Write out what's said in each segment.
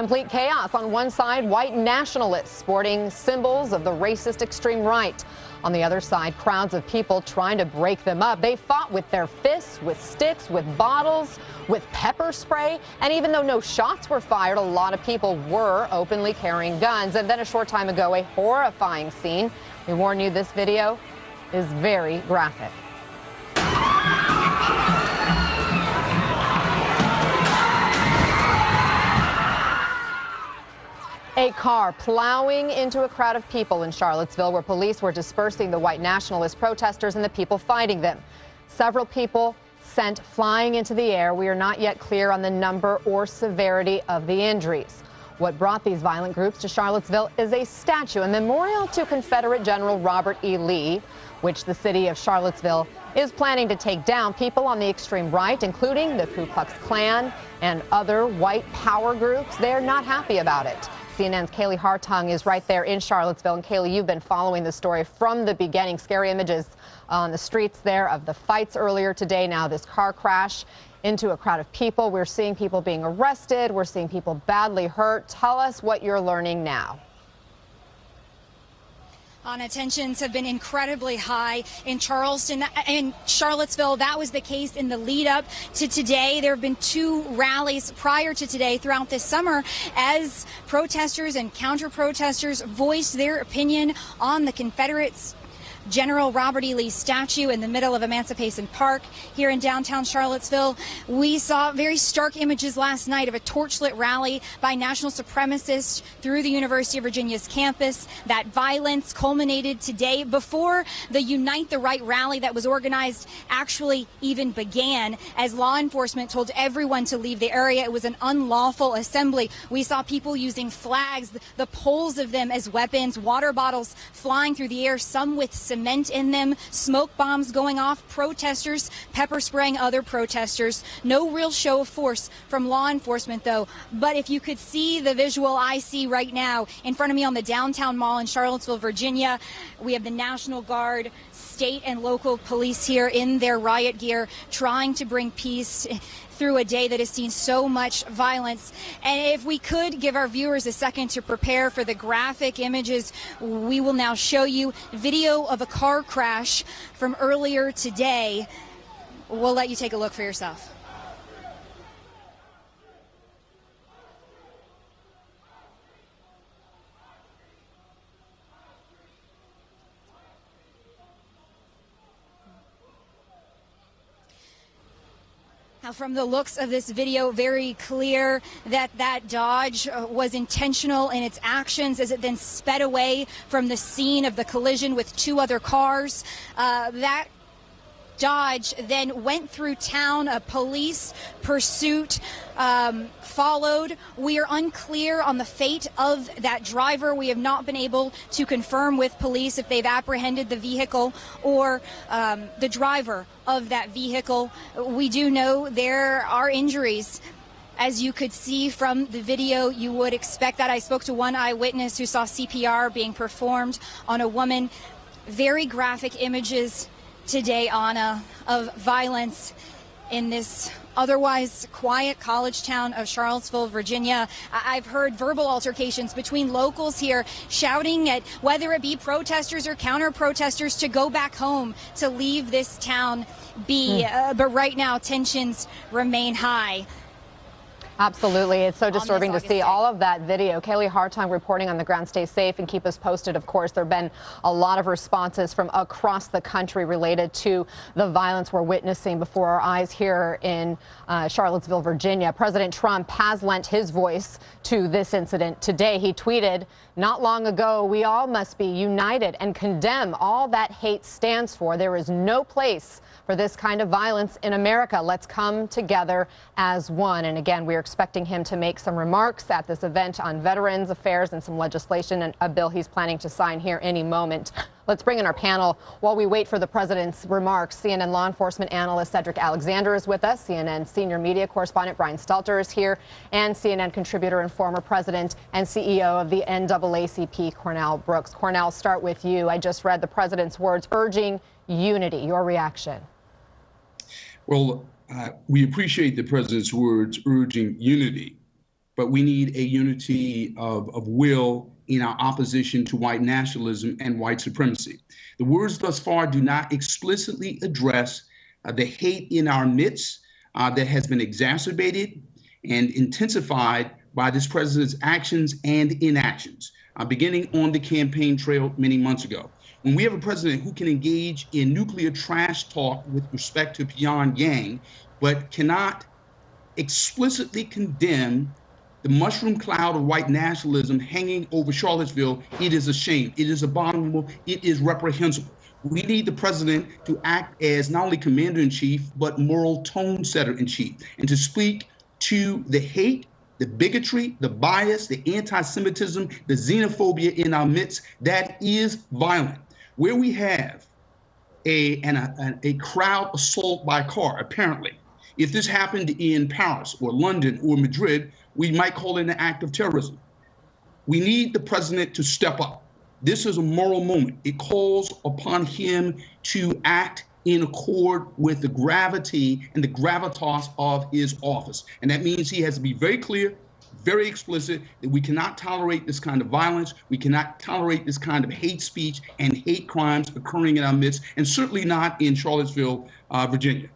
Complete chaos. On one side, white nationalists sporting symbols of the racist extreme right. On the other side, crowds of people trying to break them up. They fought with their fists, with sticks, with bottles, with pepper spray. And even though no shots were fired, a lot of people were openly carrying guns. And then a short time ago, a horrifying scene. We warn you, this video is very graphic. A car plowing into a crowd of people in Charlottesville where police were dispersing the white nationalist protesters and the people fighting them. Several people sent flying into the air. We are not yet clear on the number or severity of the injuries. What brought these violent groups to Charlottesville is a statue, a memorial to Confederate General Robert E. Lee, which the city of Charlottesville is planning to take down. People on the extreme right, including the Ku Klux Klan and other white power groups, they're not happy about it. CNN's Kaylee Hartung is right there in Charlottesville. And Kaylee, you've been following the story from the beginning. Scary images on the streets there of the fights earlier today. Now this car crash into a crowd of people. We're seeing people being arrested. We're seeing people badly hurt. Tell us what you're learning now. Tensions have been incredibly high in Charleston and Charlottesville. That was the case in the lead up to today. There have been 2 rallies prior to today throughout this summer as protesters and counter-protesters voiced their opinion on the Confederates. General Robert E. Lee statue in the middle of Emancipation Park here in downtown Charlottesville. We saw very stark images last night of a torchlit rally by national supremacists through the University of Virginia's campus. That violence culminated today before the Unite the Right rally that was organized actually even began, as law enforcement told everyone to leave the area. It was an unlawful assembly. We saw people using flags, the poles of them as weapons, water bottles flying through the air, some with cement in them, smoke bombs going off, protesters pepper spraying other protesters. No real show of force from law enforcement, though. But if you could see the visual I see right now in front of me on the downtown mall in Charlottesville, Virginia, we have the National Guard, state and local police here in their riot gear trying to bring peace through a day that has seen so much violence. And if we could give our viewers a second to prepare for the graphic images, we will now show you video of a car crash from earlier today. We'll let you take a look for yourself. Now, from the looks of this video, very clear that Dodge was intentional in its actions as it then sped away from the scene of the collision with 2 other cars. That Dodge then went through town. A police pursuit followed. We are unclear on the fate of that driver. We have not been able to confirm with police if they've apprehended the vehicle or the driver of that vehicle. We do know there are injuries. As you could see from the video, you would expect that. I spoke to one eyewitness who saw CPR being performed on a woman. Very graphic images today, Anna, of violence in this otherwise quiet college town of Charlottesville, Virginia. I've heard verbal altercations between locals here shouting at whether it be protesters or counter-protesters to go back home, to leave this town be. But right now, tensions remain high. Absolutely. It's so disturbing to see all of that video. Kaylee Hartung reporting on the ground. Stay safe and keep us posted. Of course, there have been a lot of responses from across the country related to the violence we're witnessing before our eyes here in Charlottesville, Virginia. President Trump has lent his voice to this incident today. He tweeted not long ago, "We all must be united and condemn all that hate stands for. There is no place for this kind of violence in America. Let's come together as one." And again, we're expecting him to make some remarks at this event on Veterans Affairs and some legislation and a bill he's planning to sign here any moment. Let's bring in our panel while we wait for the president's remarks. CNN law enforcement analyst Cedric Alexander is with us. CNN senior media correspondent Brian Stelter is here, and CNN contributor and former president and CEO of the NAACP, Cornell Brooks. Cornell, start with you. I just read the president's words urging unity. Your reaction? Well, we appreciate the president's words urging unity. but we need a unity of will in our opposition to white nationalism and white supremacy. The words thus far do not explicitly address the hate in our midst that has been exacerbated and intensified by this president's actions and inactions, beginning on the campaign trail many months ago. When we have a president who can engage in nuclear trash talk with respect to Pyongyang, but cannot explicitly condemn the mushroom cloud of white nationalism hanging over Charlottesville, it is a shame. It is abominable. It is reprehensible. We need the president to act as not only commander-in-chief, but moral tone setter-in-chief, and to speak to the hate, the bigotry, the bias, the anti-Semitism, the xenophobia in our midst that is violent. Where we have a crowd assault by car, apparently, if this happened in Paris or London or Madrid, we might call it an act of terrorism. We need the president to step up. This is a moral moment. It calls upon him to act in accord with the gravity and the gravitas of his office. And that means he has to be very clear, very explicit, that we cannot tolerate this kind of violence. We cannot tolerate this kind of hate speech and hate crimes occurring in our midst, and certainly not in Charlottesville, Virginia.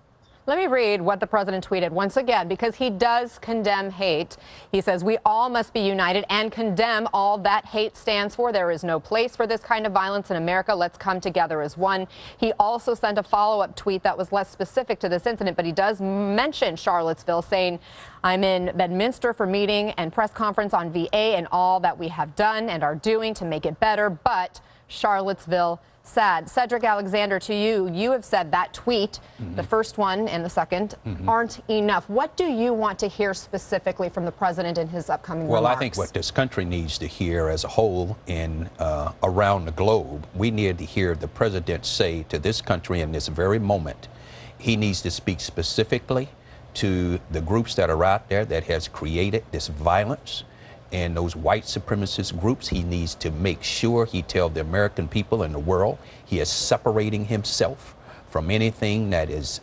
Let me read what the president tweeted once again, because he does condemn hate. He says, "We all must be united and condemn all that hate stands for. There is no place for this kind of violence in America. Let's come together as one." He also sent a follow-up tweet that was less specific to this incident, but he does mention Charlottesville, saying, "I'm in Bedminster for meeting and press conference on VA and all that we have done and are doing to make it better, but Charlottesville sad." Cedric Alexander, to you, you have said that tweet, the first one and the second, aren't enough. What do you want to hear specifically from the president in his upcoming remarks? Well, I think what this country needs to hear as a whole and around the globe, we need to hear the president say to this country in this very moment, he needs to speak specifically to the groups that are out there that has created this violence, and those white supremacist groups. He needs to make sure he tells the American people and the world he is separating himself from anything that is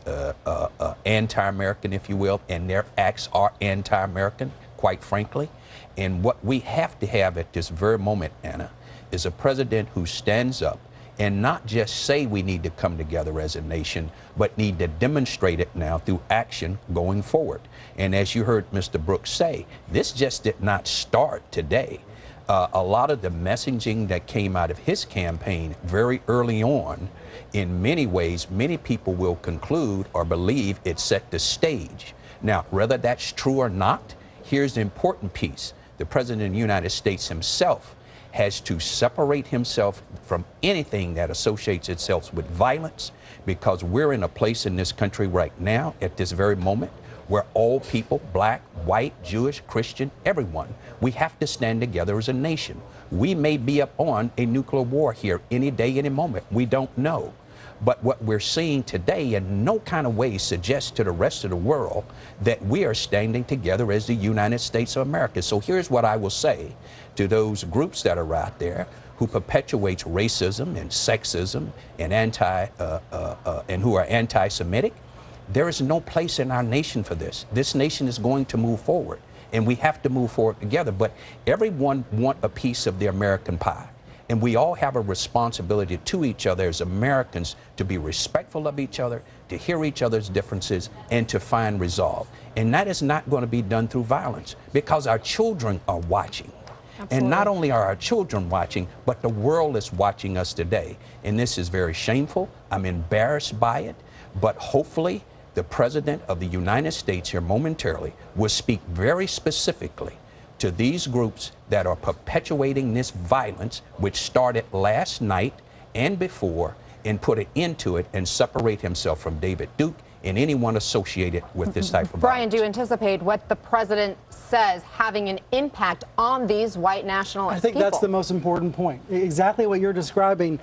anti-American, if you will, and their acts are anti-American, quite frankly. And what we have to have at this very moment, Anna, is a president who stands up and not just say we need to come together as a nation, but need to demonstrate it now through action going forward. And as you heard Mr. Brooks say, this just did not start today. A lot of the messaging that came out of his campaign very early on, in many ways, many people will conclude or believe it set the stage. Now, whether that's true or not, here's the important piece. The President of the United States himself has to separate himself from anything that associates itself with violence, because we're in a place in this country right now, at this very moment, where all people, black, white, Jewish, Christian, everyone, we have to stand together as a nation. We may be up on a nuclear war here any day, any moment. We don't know. But what we're seeing today in no kind of way suggests to the rest of the world that we are standing together as the United States of America. So here's what I will say to those groups that are out there who perpetuates racism and sexism and and who are anti-Semitic. There is no place in our nation for this. This nation is going to move forward, and we have to move forward together. But everyone wants a piece of the American pie. And we all have a responsibility to each other as Americans to be respectful of each other, to hear each other's differences, and to find resolve. And that is not going to be done through violence, because our children are watching. Absolutely. And not only are our children watching, but the world is watching us today. And this is very shameful. I'm embarrassed by it. But hopefully, the President of the United States here momentarily will speak very specifically to these groups that are perpetuating this violence, which started last night and before, and put an end to it and separate himself from David Duke and anyone associated with this type of Brian, violence. do you anticipate what the president says having an impact on these white nationalist I think people? That's the most important point. Exactly what you're describing.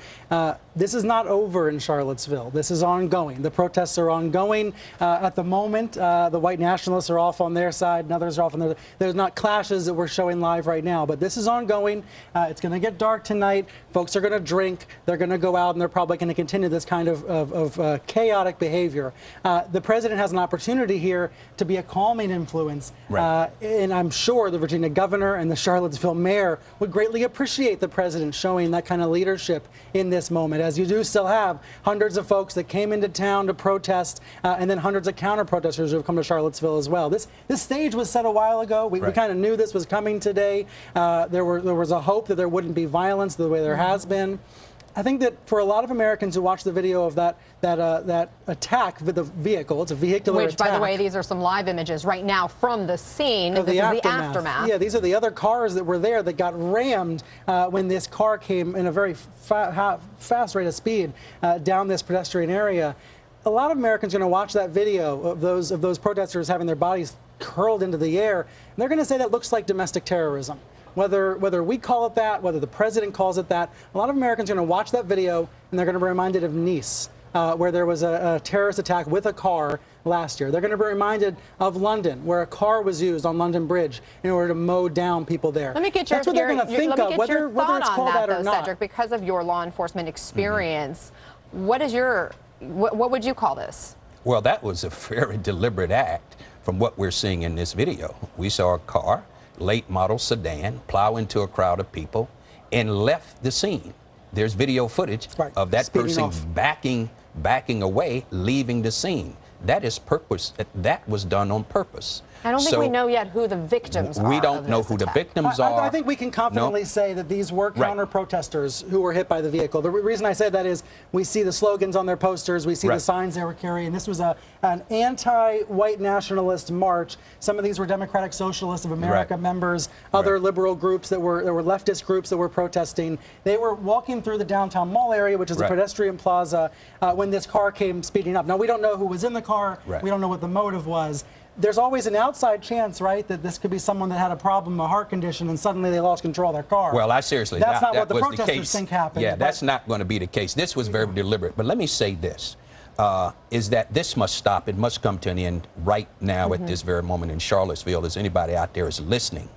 This is not over in Charlottesville. This is ongoing. The protests are ongoing at the moment. The white nationalists are off on their side, and others are off on their. There's not clashes that we're showing live right now, but this is ongoing. It's going to get dark tonight. Folks are going to drink. They're going to go out, and they're probably going to continue this kind of chaotic behavior. The president has an opportunity here to be a calming influence, right. And I'm sure the Virginia governor and the Charlottesville mayor would greatly appreciate the president showing that kind of leadership in this moment, as you do still have hundreds of folks that came into town to protest, and then hundreds of counter-protesters who have come to Charlottesville as well. This stage was set a while ago. We kind of knew this was coming today. There was a hope that there wouldn't be violence the way there has been. I think that for a lot of Americans who watch the video of that attack with the vehicle, it's a vehicular attack. Which, by the way, these are some live images right now from the scene. This is the aftermath. Yeah, these are the other cars that were there that got rammed when this car came in a very fast rate of speed down this pedestrian area. A lot of Americans are going to watch that video of those protesters having their bodies curled into the air, and they're going to say that looks like domestic terrorism. Whether we call it that, whether the president calls it that, a lot of Americans are going to watch that video and they're going to be reminded of Nice, where there was a terrorist attack with a car last year. They're going to be reminded of London, where a car was used on London Bridge in order to mow down people there. Let me get your, That's what they're going to think of, whether it's called that or not. Cedric, because of your law enforcement experience, what would you call this? Well, that was a very deliberate act from what we're seeing in this video. We saw a car, late model sedan, plow into a crowd of people and left the scene. There's video footage of that person backing away, leaving the scene. That is purpose. That was done on purpose. I don't think we know yet who the victims are. We don't know who the victims are. I think we can confidently say that these were counter-protesters who were hit by the vehicle. The reason I say that is we see the slogans on their posters, we see the signs they were carrying. This was an anti-white nationalist march. Some of these were Democratic Socialists of America members, other liberal groups that were leftist groups that were protesting. They were walking through the downtown mall area, which is a pedestrian plaza, when this car came speeding up. Now, we don't know who was in the car. We don't know what the motive was. There's always an outside chance, right, that this could be someone that had a problem, a heart condition, and suddenly they lost control of their car. Well, that's not what the protesters think happened. Yeah, that's not going to be the case. This was very deliberate. But let me say this, is that this must stop. It must come to an end right now at this very moment in Charlottesville, as anybody out there is listening.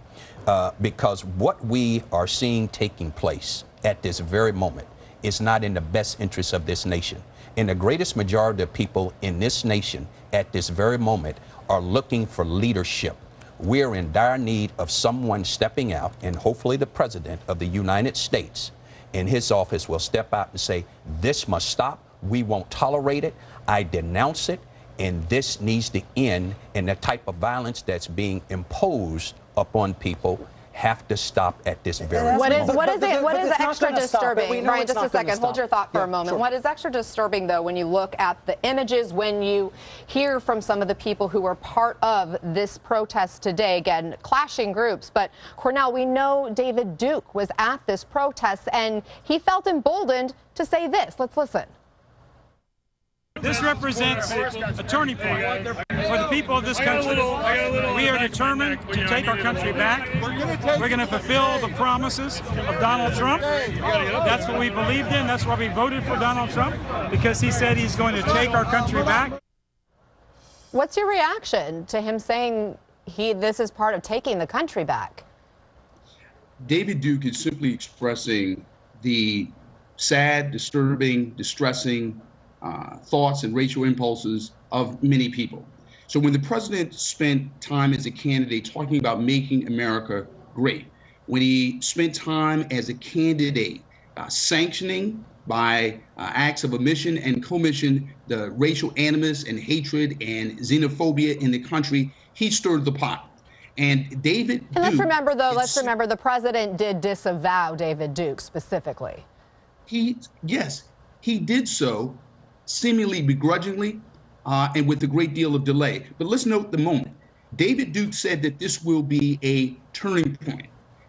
Because what we are seeing taking place at this very moment is not in the best interest of this nation. And the greatest majority of people in this nation at this very moment are looking for leadership. We're in dire need of someone stepping out, and hopefully the President of the United States in his office will step out and say, this must stop. We won't tolerate it. I denounce it. And this needs to end. And the type of violence that's being imposed upon people have to stop at this very moment. What is extra disturbing? Brian, just a second. Hold your thought for a moment. Sure. What is extra disturbing, though, when you look at the images, when you hear from some of the people who were part of this protest today, again, clashing groups, but Cornell, we know David Duke was at this protest, and he felt emboldened to say this. Let's listen. This represents a turning point for the people of this country. We are determined to take our country back. We're going to fulfill the promises of Donald Trump. That's what we believed in. That's why we voted for Donald Trump, because he said he's going to take our country back. What's your reaction to him saying this is part of taking the country back? David Duke is simply expressing the sad, disturbing, distressing thoughts and racial impulses of many people. So when the president spent time as a candidate talking about making America great, when he spent time as a candidate sanctioning by acts of omission and commission the racial animus and hatred and xenophobia in the country, he stirred the pot. And David Duke... let's remember, though, the president did disavow David Duke specifically. Yes, he did so seemingly begrudgingly and with a great deal of delay. But let's note the moment. David Duke said that this will be a turning point.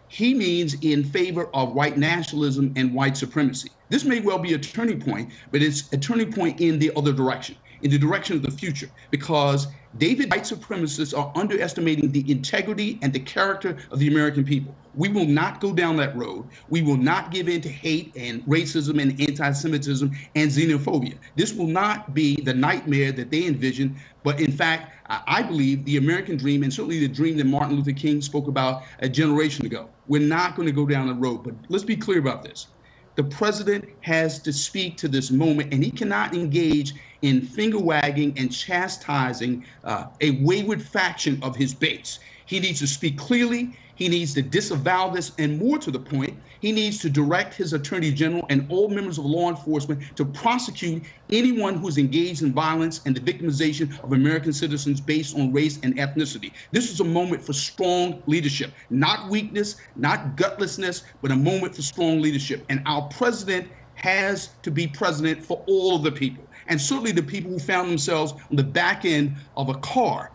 He means in favor of white nationalism and white supremacy. This may well be a turning point, but it's a turning point in the other direction. in the direction of the future, because David white supremacists are underestimating the integrity and the character of the American people. We will not go down that road. We will not give in to hate and racism and anti-Semitism and xenophobia. This will not be the nightmare that they envision, but in fact, I believe the American dream, and certainly the dream that Martin Luther King spoke about a generation ago. We're not going to go down the road, but let's be clear about this. The president has to speak to this moment, and he cannot engage in finger wagging and chastising a wayward faction of his base. He needs to speak clearly. He needs to disavow this, and more to the point, he needs to direct his attorney general and all members of law enforcement to prosecute anyone who's engaged in violence and the victimization of American citizens based on race and ethnicity. This is a moment for strong leadership, not weakness, not gutlessness, but a moment for strong leadership. And our president has to be president for all of the people, and certainly the people who found themselves on the back end of a car,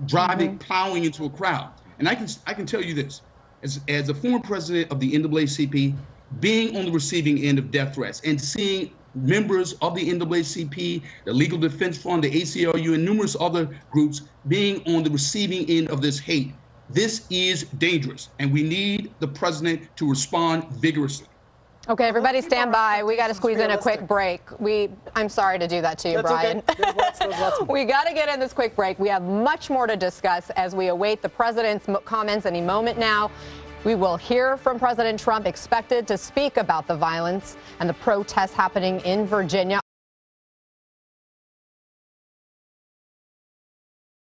driving, plowing into a crowd. And I can tell you this, as a former president of the NAACP, being on the receiving end of death threats and seeing members of the NAACP, the Legal Defense Fund, the ACLU, and numerous other groups being on the receiving end of this hate, this is dangerous, and we need the president to respond vigorously. Okay, everybody stand by. We got to squeeze in a quick break. I'm sorry to do that to you, Brian. Okay. We got to get in this quick break. We have much more to discuss as we await the president's comments any moment now. We will hear from President Trump, expected to speak about the violence and the protests happening in Virginia.